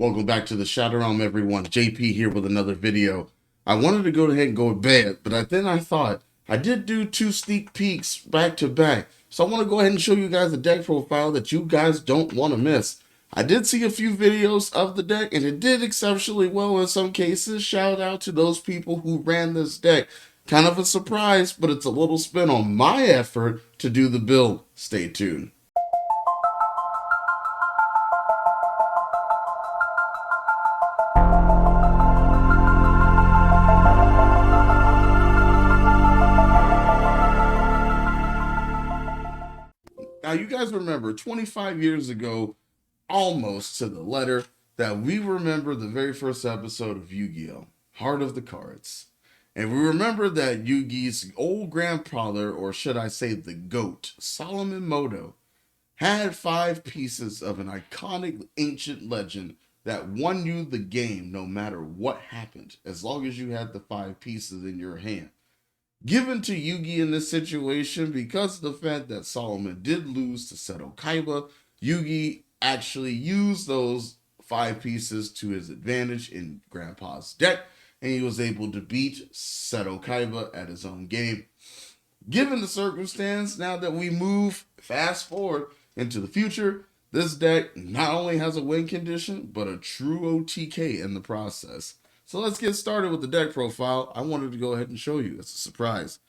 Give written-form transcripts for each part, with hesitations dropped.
Welcome back to the Shadow Realm, everyone. JP here with another video. I wanted to go ahead and go to bed, but then I thought I did do two sneak peeks back to back. So I want to go ahead and show you guys a deck profile that you guys don't want to miss. I did see a few videos of the deck, and it did exceptionally well in some cases. Shout out to those people who ran this deck. Kind of a surprise, but it's a little spin on my effort to do the build. Stay tuned. Now, you guys remember 25 years ago, almost to the letter, that we remember the very first episode of Yu-Gi-Oh! Heart of the Cards. And we remember that Yugi's old grandfather, or should I say the GOAT, Solomon Moto, had 5 pieces of an iconic ancient legend that won you the game no matter what happened, as long as you had the 5 pieces in your hand. Given to Yugi in this situation, because of the fact that Solomon did lose to Seto Kaiba, Yugi actually used those 5 pieces to his advantage in Grandpa's deck, and he was able to beat Seto Kaiba at his own game. Given the circumstance, now that we move fast forward into the future, this deck not only has a win condition, but a true OTK in the process. So let's get started with the deck profile. I wanted to go ahead and show you. It's a surprise.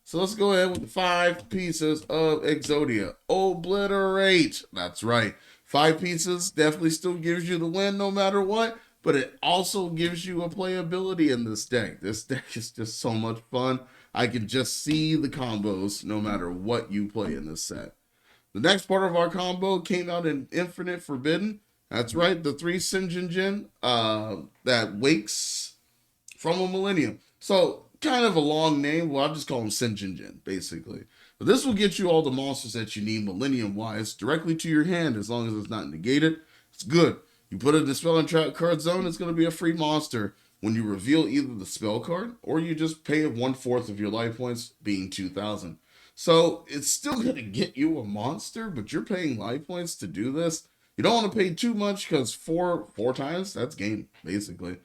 So let's go ahead with the 5 pieces of Exodia. Obliterate. That's right. 5 pieces definitely still gives you the win no matter what, but it also gives you a playability in this deck. This deck is just so much fun. I can just see the combos no matter what you play in this set. The next part of our combo came out in Infinite Forbidden. That's right, the 3 Sinjin that wakes from a millennium. So, kind of a long name. Well, I'll just call them Sinjin, basically. But this will get you all the monsters that you need millennium-wise directly to your hand as long as it's not negated. It's good. You put it in the spell and trap card zone, it's going to be a free monster when you reveal either the spell card or you just pay 1/4 of your life points, being 2,000. So, it's still going to get you a monster, but you're paying life points to do this. You don't want to pay too much because four times, that's game, basically.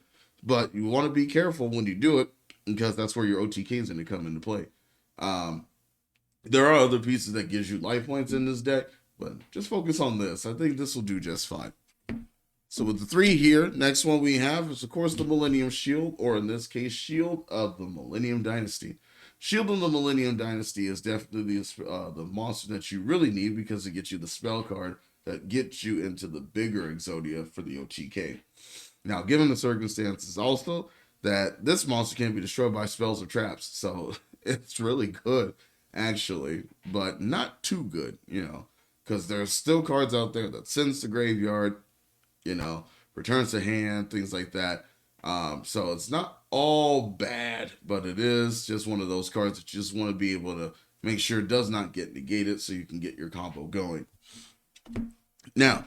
But you want to be careful when you do it because that's where your OTK is going to come into play. There are other pieces that gives you life points in this deck, but just focus on this. I think this will do just fine. So with the 3 here, next one we have is, of course, the Millennium Shield, or in this case, Shield of the Millennium Dynasty. Shield of the Millennium Dynasty is definitely the monster that you really need because it gets you the spell card that gets you into the bigger Exodia for the OTK. Now, given the circumstances also that this monster can be destroyed by spells or traps, so it's really good, actually, but not too good, because there's still cards out there that sends to graveyard, returns to hand, things like that. So it's not all bad, but it is just one of those cards that you just want to be able to make sure it does not get negated so you can get your combo going. Now,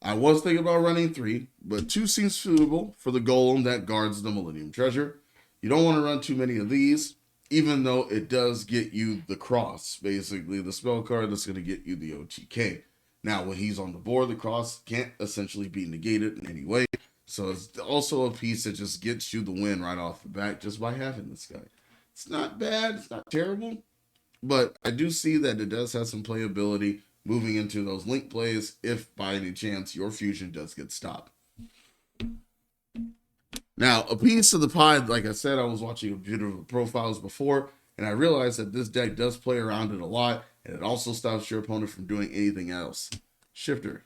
I was thinking about running 3, but 2 seems suitable for the golem that guards the Millennium Treasure. You don't want to run too many of these, even though it does get you the cross, basically the spell card that's going to get you the OTK. Now, when he's on the board, the cross can't essentially be negated in any way, so it's also a piece that just gets you the win right off the bat just by having this guy. It's not bad, it's not terrible, but I do see that it does have some playability moving into those link plays if by any chance your fusion does get stopped. Now, a piece of the pie, like I said, I was watching a bit of profiles before, and I realized that this deck does play around it a lot, and it also stops your opponent from doing anything else. Shifter.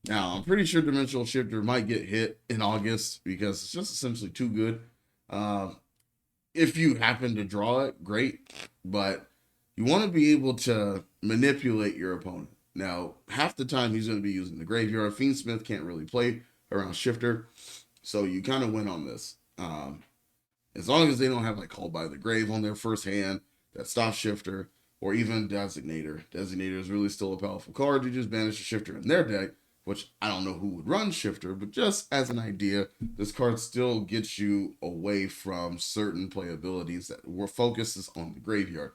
Now, I'm pretty sure Dimensional Shifter might get hit in August because it's just essentially too good. If you happen to draw it, great, but you want to be able to manipulate your opponent. Now, half the time he's going to be using the graveyard. Fiendsmith can't really play around Shifter, so you kind of win on this. As long as they don't have like Called by the Grave on their first hand that stops Shifter, or even Designator. Designator is really still a powerful card. You just banish a Shifter in their deck, which I don't know who would run Shifter, but just as an idea, this card still gets you away from certain playabilities that were focuses on the graveyard.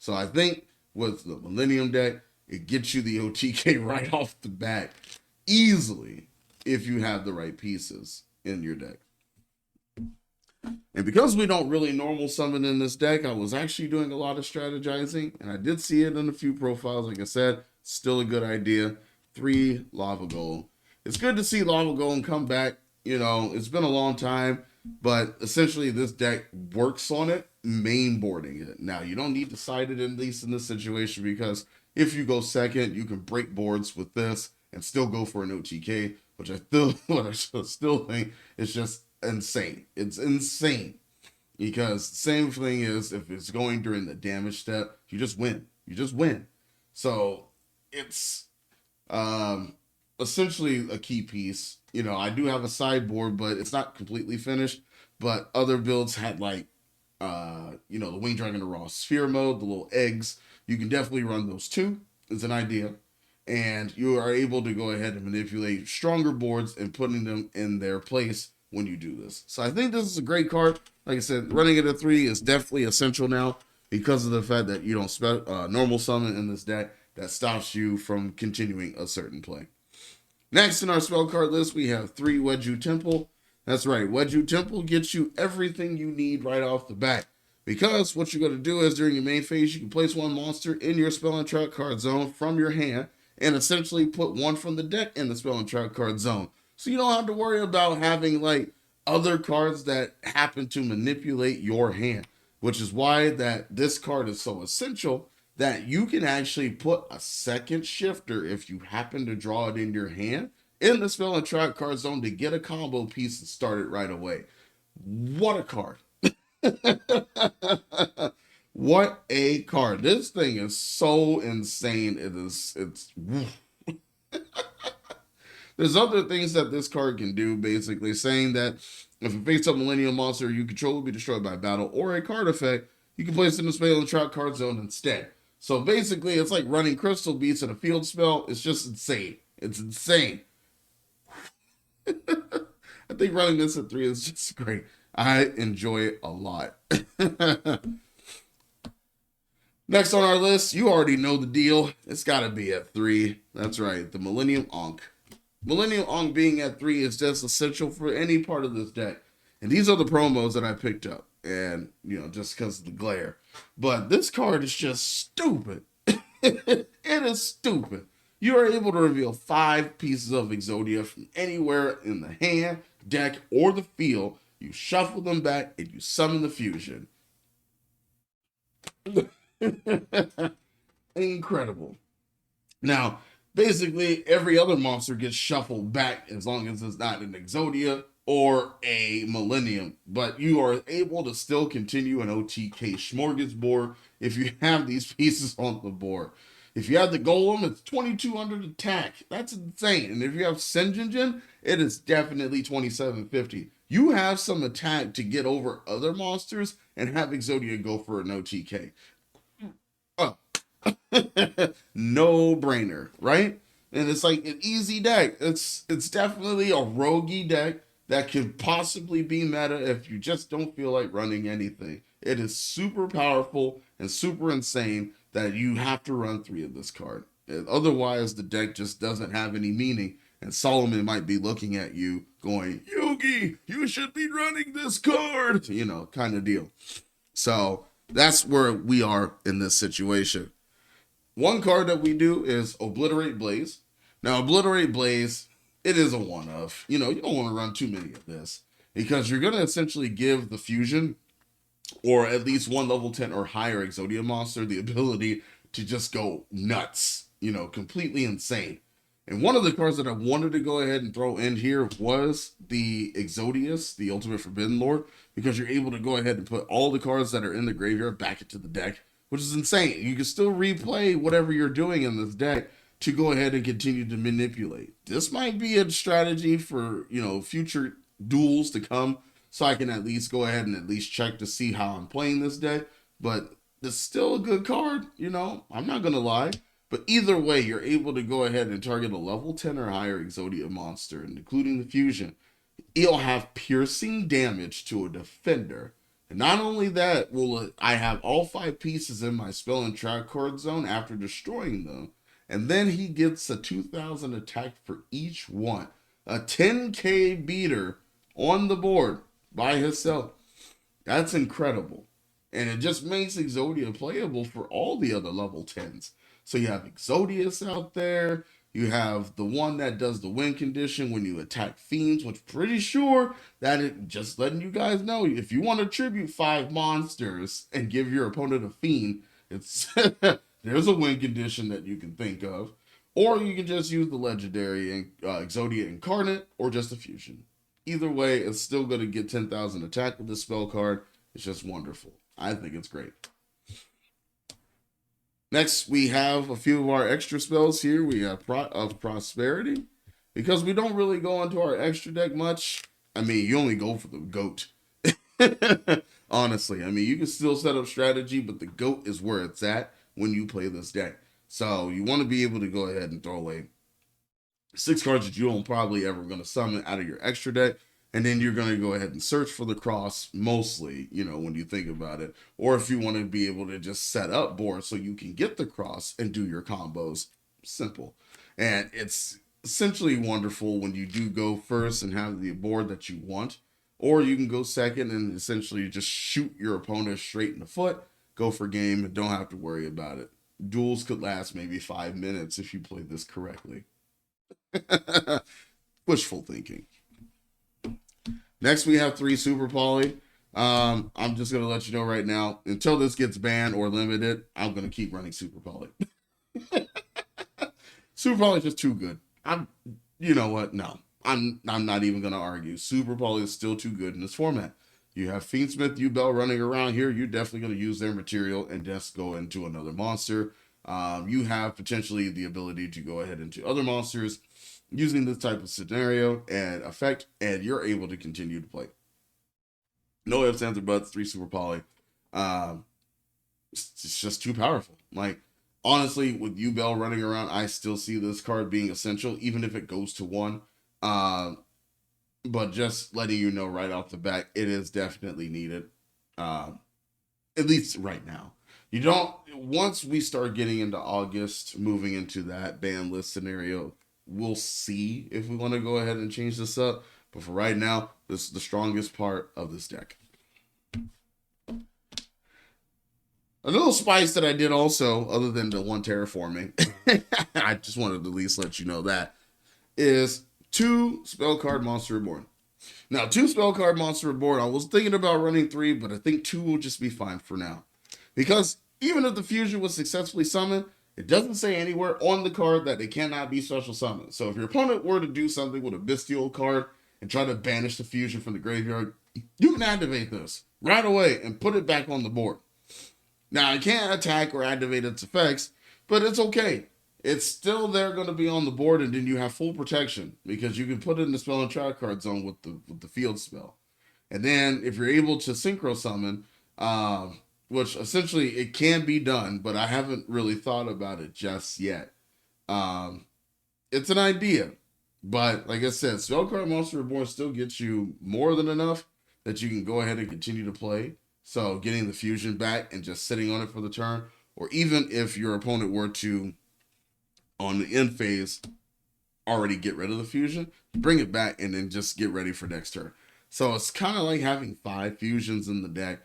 So I think with the Millennium deck, it gets you the OTK right off the bat easily. if you have the right pieces in your deck. And because we don't really normal summon in this deck, I was actually doing a lot of strategizing, and I did see it in a few profiles. Like I said, still a good idea. 3 Lava Golem. It's good to see Lava Golem come back. You know, it's been a long time, but essentially this deck works on it, main boarding it. Now, you don't need to side it, at least in this situation, because if you go second, you can break boards with this and still go for an OTK, which I still think is just insane. It's insane. Because same thing is, if it's going during the damage step, you just win. You just win. So it's essentially a key piece. You know, I do have a sideboard, but it's not completely finished. But other builds had like, you know, the Winged Dragon of Raw Sphere mode, the little eggs. You can definitely run those too. It's an idea. And you are able to go ahead and manipulate stronger boards and putting them in their place when you do this. So I think this is a great card. Like I said, running it at 3 is definitely essential now because of the fact that you don't normal summon in this deck. That stops you from continuing a certain play. Next in our spell card list, we have 3 Wedju Temple. That's right, Wedju Temple gets you everything you need right off the bat. Because what you're going to do is during your main phase, you can place 1 monster in your spell and trap card zone from your hand and essentially put 1 from the deck in the spell and trap card zone. So you don't have to worry about having like other cards that happen to manipulate your hand, which is why that this card is so essential that you can actually put a second shifter if you happen to draw it in your hand in the spell and trap card zone to get a combo piece and start it right away. What a card. What a card. This thing is so insane. It's There's other things that this card can do, basically saying that if a face-up Millennium monster you control will be destroyed by battle or a card effect, you can place it in the spell and trap card zone instead. So basically, it's like running Crystal Beats in a field spell. It's just insane. It's insane. I think running this at 3 is just great. I enjoy it a lot. Next on our list, you already know the deal. It's got to be at 3. That's right, the Millennium Ankh. Millennium Ankh being at 3 is just essential for any part of this deck. And these are the promos that I picked up. And, you know, just because of the glare. But this card is just stupid. It is stupid. You are able to reveal 5 pieces of Exodia from anywhere in the hand, deck, or the field. You shuffle them back and you summon the fusion. Incredible. Now, basically, every other monster gets shuffled back as long as it's not an Exodia or a Millennium. But you are able to still continue an OTK smorgasbord if you have these pieces on the board. If you have the Golem, it's 2200 attack. That's insane. And if you have Senjinjin, it is definitely 2750. You have some attack to get over other monsters and have Exodia go for an OTK. No brainer, right? And it's like an easy deck. It's definitely a roguey deck that could possibly be meta if you just don't feel like running anything. It is super powerful and super insane that you have to run 3 of this card. Otherwise, the deck just doesn't have any meaning. And Solomon might be looking at you going, Yugi, you should be running this card, you know, kind of deal. So that's where we are in this situation. One card that we do is Obliterate Blaze. Now, Obliterate Blaze, it is a one-of. You know, you don't want to run too many of this because you're going to essentially give the fusion or at least 1 level 10 or higher Exodia monster the ability to just go nuts, you know, completely insane. And one of the cards that I wanted to go ahead and throw in here was the Exodius, the Ultimate Forbidden Lord, because you're able to go ahead and put all the cards that are in the graveyard back into the deck, which is insane. You can still replay whatever you're doing in this deck to go ahead and continue to manipulate. This might be a strategy for, you know, future duels to come, so I can at least go ahead and at least check to see how I'm playing this deck. But it's still a good card, you know, I'm not going to lie. But either way, you're able to go ahead and target a level 10 or higher Exodia monster, including the fusion. It'll have piercing damage to a defender. And not only that, will I have all 5 pieces in my spell and trap card zone after destroying them. And then he gets a 2000 attack for each one. A 10K beater on the board by himself. That's incredible. And it just makes Exodia playable for all the other level 10s. So you have Exodius out there. You have the one that does the win condition when you attack fiends, which pretty sure that it just letting you guys know if you want to tribute 5 monsters and give your opponent a fiend, it's there's a win condition that you can think of. Or you can just use the legendary and Exodia Incarnate or just a fusion. Either way, it's still going to get 10,000 attack with this spell card. It's just wonderful. I think it's great. Next, we have a few of our extra spells here. We have of Prosperity. Because we don't really go into our extra deck much. I mean, you only go for the GOAT. Honestly, I mean, you can still set up strategy, but the GOAT is where it's at when you play this deck. So you want to be able to go ahead and throw away 6 cards that you don't probably ever going to summon out of your extra deck. And then you're going to go ahead and search for the cross mostly, when you think about it. Or if you want to be able to just set up boards so you can get the cross and do your combos. Simple. And it's essentially wonderful when you do go first and have the board that you want. Or you can go second and essentially just shoot your opponent straight in the foot, go for game, and don't have to worry about it. Duels could last maybe 5 minutes if you play this correctly. Wishful thinking. Next, we have 3 Super Poly. I'm just going to let you know right now, until this gets banned or limited, I'm going to keep running Super Poly. Super Poly is just too good. You know what? No, I'm not even going to argue. Super Poly is still too good in this format. You have Fiendsmith, Ubel running around here. You're definitely going to use their material and just go into another monster. You have potentially the ability to go ahead into other monsters using this type of scenario and effect, and you're able to continue to play. No ifs, ands, or buts. 3 Super Poly. It's just too powerful. Like, honestly, with Ubel running around, I still see this card being essential, even if it goes to 1. But just letting you know right off the bat, it is definitely needed. At least right now. You don't, once we start getting into August, moving into that ban list scenario, we'll see if we want to go ahead and change this up. But for right now, this is the strongest part of this deck. A little spice that I did also, other than the 1 terraforming, I just wanted to at least let you know that, is 2 spell card Monster Reborn. Now, 2 spell card Monster Reborn, I was thinking about running 3, but I think 2 will just be fine for now. Because even if the fusion was successfully summoned, it doesn't say anywhere on the card that it cannot be special summoned. So if your opponent were to do something with a Bestial card and try to banish the fusion from the graveyard, you can activate this right away and put it back on the board. Now, I can't attack or activate its effects, but it's okay. It's still there going to be on the board, and then you have full protection because you can put it in the spell and trap card zone with the field spell. And then if you're able to synchro summon, which essentially it can be done, but I haven't really thought about it just yet. It's an idea, but like I said, Spellcard Monster Reborn still gets you more than enough that you can go ahead and continue to play. So getting the fusion back and just sitting on it for the turn, or even if your opponent were to, on the end phase, already get rid of the fusion, bring it back and then just get ready for next turn. So it's kind of like having 5 fusions in the deck,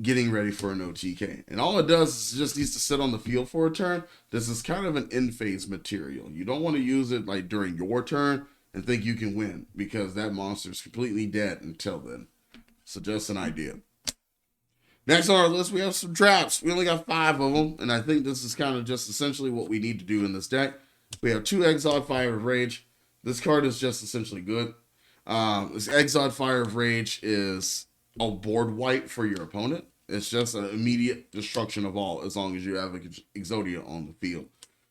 getting ready for an OTK. And all it does is just needs to sit on the field for a turn. This is kind of an end phase material. You don't want to use it like during your turn and think you can win, because that monster is completely dead until then. So just an idea. Next on our list, we have some traps. We only got 5 of them, and I think this is kind of just essentially what we need to do in this deck. We have 2 Exiled Fire of Rage. This card is just essentially good. This Exiled Fire of Rage is a board wipe for your opponent. It's just an immediate destruction of all as long as you have Exodia on the field.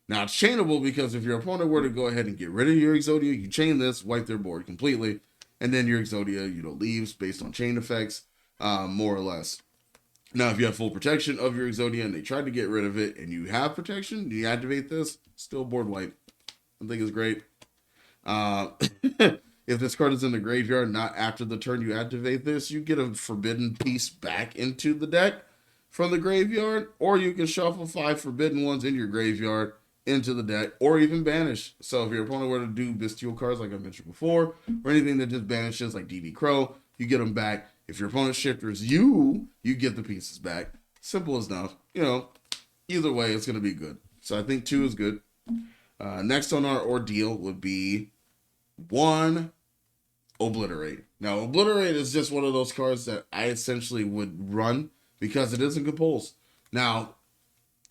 Now, it's chainable because if your opponent were to go ahead and get rid of your Exodia, you chain this, wipe their board completely, and then your Exodia, leaves based on chain effects, more or less. Now, if you have full protection of your Exodia and they tried to get rid of it and you have protection, you activate this, still board wipe. I think it's great. If this card is in the graveyard, not after the turn you activate this, you get a forbidden piece back into the deck from the graveyard, or you can shuffle 5 forbidden ones in your graveyard into the deck, or even banish. So if your opponent were to do bestial cards like I mentioned before, or anything that just banishes like DD Crow, you get them back. If your opponent shifters you get the pieces back. Simple as enough. Either way, it's going to be good. So I think 2 is good. Next on our ordeal would be 1 Obliterate. Now, Obliterate is just one of those cards that I essentially would run because it isn't compulsed. Now,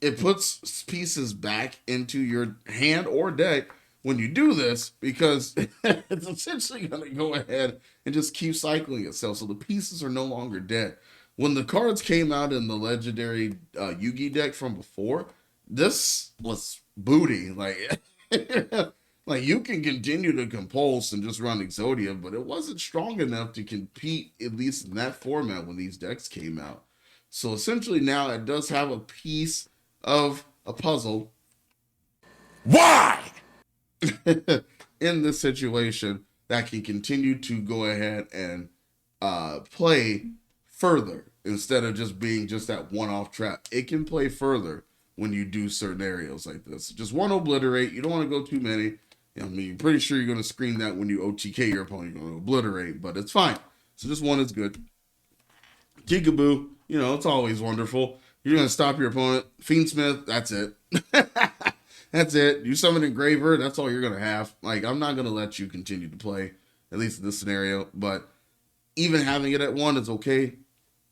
it puts pieces back into your hand or deck when you do this because it's essentially going to go ahead and just keep cycling itself. So the pieces are no longer dead. When the cards came out in the legendary Yugi deck from before, this was booty. Like, like you can continue to compulse and just run Exodia, but it wasn't strong enough to compete, at least in that format when these decks came out. So essentially now it does have a piece of a puzzle. Why? In this situation that can continue to go ahead and play further instead of just being just that one-off trap. It can play further when you do certain areas like this. Just 1 Obliterate. You don't want to go too many. I mean, you're pretty sure you're going to scream that when you OTK your opponent. You're going to Obliterate, but it's fine. So just 1 is good. Kickaboo, it's always wonderful. You're going to stop your opponent. Fiendsmith, that's it. That's it. You summon Engraver, that's all you're going to have. Like, I'm not going to let you continue to play, at least in this scenario. But even having it at 1 is okay.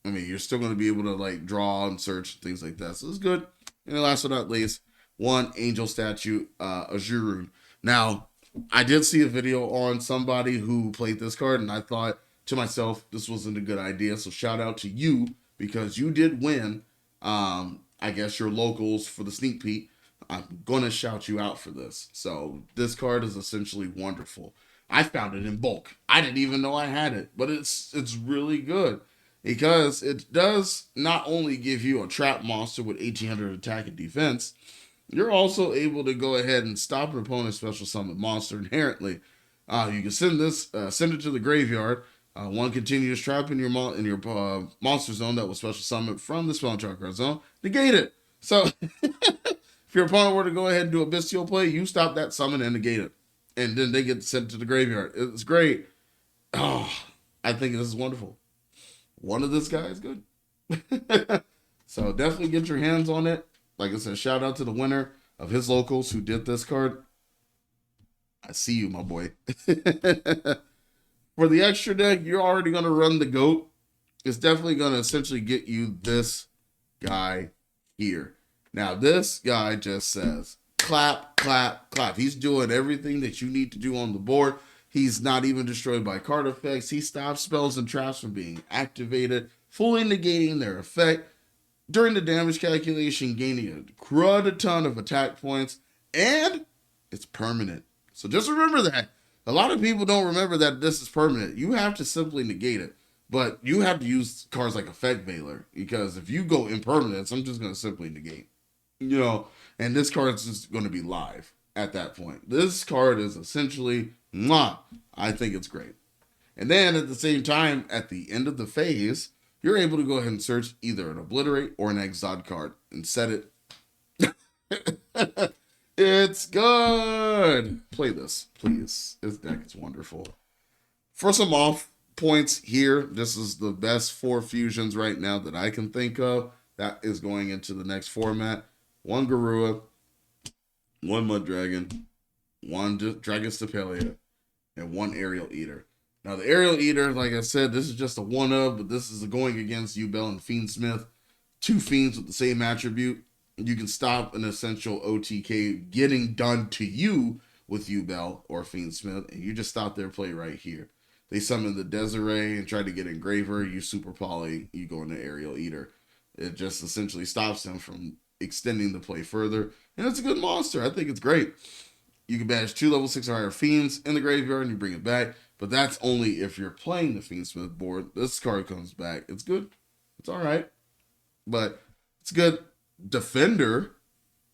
I mean, you're still going to be able to, like, draw and search, things like that. So it's good. And last but not least, 1 Angel Statue, Azurun. Now, I did see a video on somebody who played this card, and I thought to myself, this wasn't a good idea. So shout out to you, because you did win, I guess, your locals for the sneak peek. I'm going to shout you out for this. So this card is essentially wonderful. I found it in bulk. I didn't even know I had it, but it's really good because it does not only give you a trap monster with 1800 attack and defense, you're also able to go ahead and stop an opponent's special summon monster inherently. You can send it to the graveyard. 1 continuous trap in your monster zone that was special summoned from the spell card zone. Negate it. So if your opponent were to go ahead and do a bestial play, you stop that summon and negate it. And then they get sent to the graveyard. It's great. Oh, I think this is wonderful. 1 of this guy is good. So definitely get your hands on it. Like I said, shout out to the winner of his locals who did this card. I see you, my boy. For the extra deck, you're already going to run the GOAT. It's definitely going to essentially get you this guy here. Now, this guy just says, clap, clap, clap. He's doing everything that you need to do on the board. He's not even destroyed by card effects. He stops spells and traps from being activated, fully negating their effect. During the damage calculation, gaining a crud ton of attack points, and it's permanent. So just remember that. A lot of people don't remember that this is permanent. You have to simply negate it, but you have to use cards like Effect Veiler, because if you go impermanence, I'm just going to simply negate. And this card is just going to be live at that point. This card is essentially, I think it's great. And then at the same time, at the end of the phase, you're able to go ahead and search either an Obliterate or an Exod card and set it. It's good. Play this, please. This deck is wonderful. For some off points here, this is the best 4 fusions right now that I can think of. That is going into the next format. 1 Garua, 1 Mud Dragon, 1 Dragon Stapelia, and 1 Aerial Eater. Now, the Aerial Eater, like I said, this is just a 1-of, but this is going against Yubel and Fiendsmith. 2 fiends with the same attribute. You can stop an essential OTK getting done to you with Yubel or Fiendsmith, and you just stop their play right here. They summon the Desiree and try to get Engraver. You super poly, you go into Aerial Eater. It just essentially stops them from extending the play further, and it's a good monster. I think it's great. You can banish 2 level 6 or higher fiends in the graveyard and you bring it back, but that's only if you're playing the Fiendsmith board. This card comes back. It's good. It's all right, but it's good defender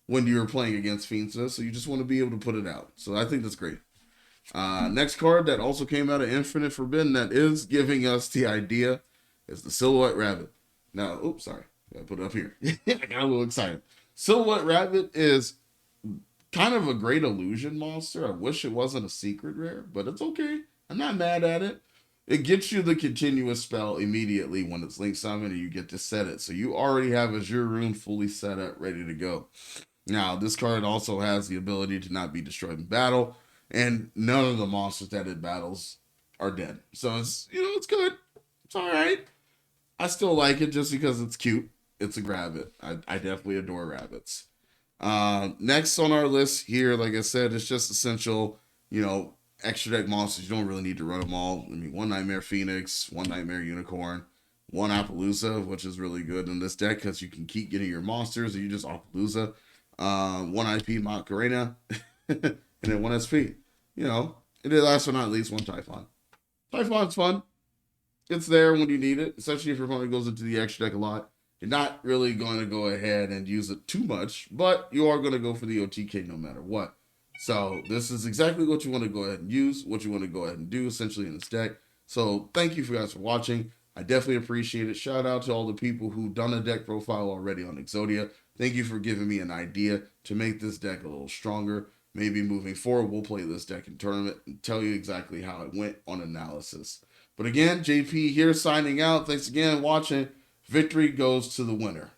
when you're playing against Fiendsmith, so you just want to be able to put it out. So I think that's great. Next card that also came out of Infinite Forbidden that is giving us the idea is the Silhouette Rabbit. Now, oops, sorry. I put it up here. I got a little excited. Silhouette Rabbit is kind of a great illusion monster. I wish it wasn't a secret rare, but it's okay. I'm not mad at it. It gets you the continuous spell immediately when it's Link Summon and you get to set it. So you already have Azure Rune fully set up, ready to go. Now, this card also has the ability to not be destroyed in battle, and none of the monsters that it battles are dead. So it's, it's good. It's all right. I still like it just because it's cute. It's a rabbit. I definitely adore rabbits. Next on our list here, like I said, it's just essential, extra deck monsters. You don't really need to run them all. I mean, one Nightmare Phoenix, one Nightmare Unicorn, one Appaloosa, which is really good in this deck because you can keep getting your monsters and you just Appaloosa. One IP Macarena, and then one SP. And then last but not least, one Typhon. Typhon's fun. It's there when you need it, especially if your opponent goes into the extra deck a lot. You're not really going to go ahead and use it too much, but you are going to go for the OTK no matter what. So this is exactly what you want to go ahead and use, what you want to go ahead and do essentially in this deck. So thank you guys for watching. I definitely appreciate it. Shout out to all the people who've done a deck profile already on Exodia. Thank you for giving me an idea to make this deck a little stronger. Maybe moving forward, we'll play this deck in tournament and tell you exactly how it went on analysis. But again, JP here signing out. Thanks again for watching. Victory goes to the winner.